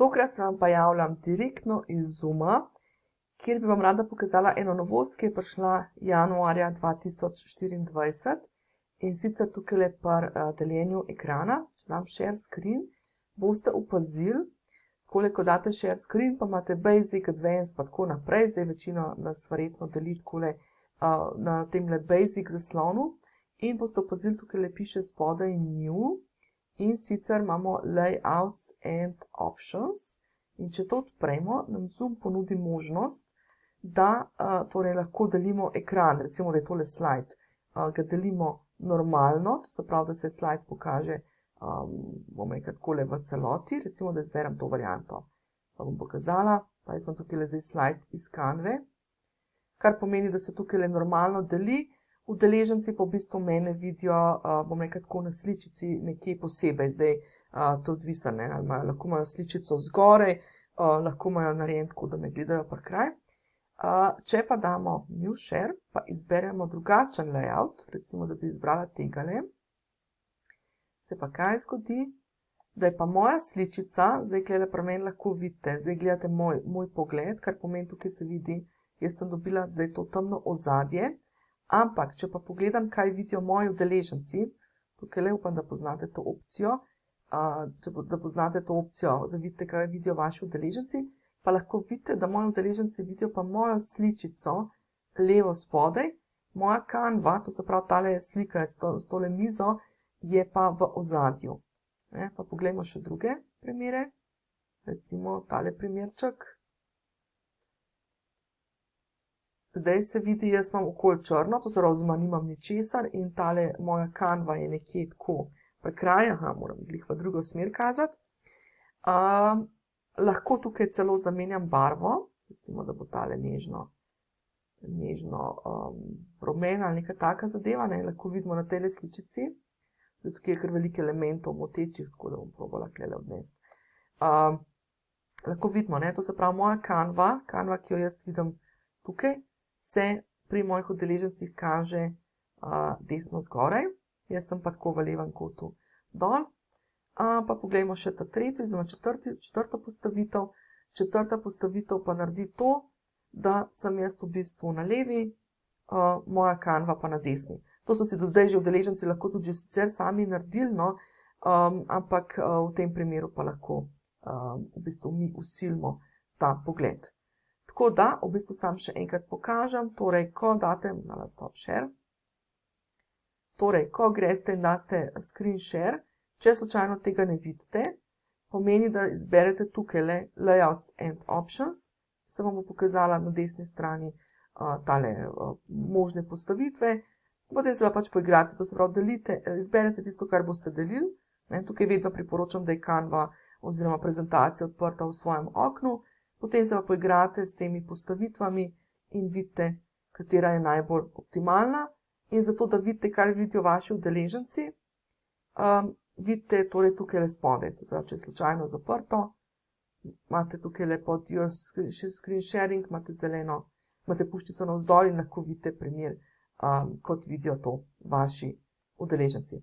Tokrat se vam pa javljam direktno iz Zooma, kjer bi vam rada pokazala eno novost, ki je prišla januarja 2024 in sicer tukaj pri deljenju ekrana. Če dam share screen, boste opazili, ko date share screen, pa imate basic, advanced, pa tako naprej. Zdaj večino nas verjetno deli takole na temle basic zaslonu in boste opazili, tukaj piše spodaj new. In sicer imamo layouts and options in če to odpremo, nam Zoom ponudi možnost, da torej lahko delimo ekran, recimo, da je tole slajd, ga delimo normalno, to se pravi, da se slajd pokaže, bom rekel, takole v celoti, recimo, da izberem to varianto. Pa bom pokazala, pa jaz imam tukaj zdaj slajd iz Canve, kar pomeni, da se tukaj normalno deli. Udeleženci pa v bistvu mene vidijo, bom rekel, tako na sličici nekje posebej. Zdaj to odvisno, lahko imajo sličico zgoraj, lahko imajo narejen tako, da me gledajo pri kraj. Če pa damo new share, pa izberemo drugačen layout, recimo, da bi izbrala tegale, se pa kaj zgodi, da je pa moja sličica, zdaj tukaj pri meni lahko vidite, zdaj gledate moj pogled, kar pomeni, tukaj se vidi, jaz sem dobila zdaj to temno ozadje. Ampak, če pa pogledam, kaj vidijo moji udeleženci, tukaj upam, da poznate to opcijo, da vidite, kaj vidijo vaši udeleženci, pa lahko vidite, da moji udeleženci vidijo pa mojo sličico levo spodaj, moja Canva, to se pravi, tale slika s tole mizo, je pa v ozadju. Pa poglejmo še druge primere, recimo tale primerček. Zdaj se vidi, jaz imam okoli črno, to se pravi, nimam ničesar in tale moja Canva je nekje tako pri kraju, moram glih v drugo smer kazati. Lahko tukaj celo zamenjam barvo, recimo, da bo tale nežno rumena ali neka taka zadeva, lahko vidimo na tele sličici. Zdaj tukaj je kar veliko elementov motečih, tako da bom probala tukaj odnesti. Lahko vidimo, to se pravi moja Canva, ki jo jaz vidim tukaj, se pri mojih udeležencih kaže desno zgoraj, jaz sem pa tako v levem kotu dol. Pa poglejmo še ta tretjo, oziroma četrto postavitev. Četrta postavitev pa naredi to, da sem jaz v bistvu na levi, moja Canva pa na desni. To so si do zdaj že udeleženci lahko tudi že sicer sami naredili, ampak v tem primeru pa lahko v bistvu mi usilimo ta pogled. Tako da, v bistvu sam še enkrat pokažem, torej, ko date, stop share, torej, ko greste in daste screen share, če slučajno tega ne vidite, pomeni, da izberete tukaj layouts and options, se vam bo pokazala na desni strani tale možne postavitve, potem se pa pač poigrate, to se pravi, delite, izberete tisto, kar boste delili, tukaj vedno priporočam, da je Canva oziroma prezentacija odprta v svojem oknu, potem se pa poigrate s temi postavitvami in vidite, katera je najbolj optimalna. In zato, da vidite, kaj vidijo vaši udeleženci, vidite torej tukaj spodaj. To se pravi, če je slučajno zaprto, imate tukaj pod your screen sharing, imate zeleno, imate puščico navzdol in lahko vidite primer, kot vidijo to vaši udeleženci.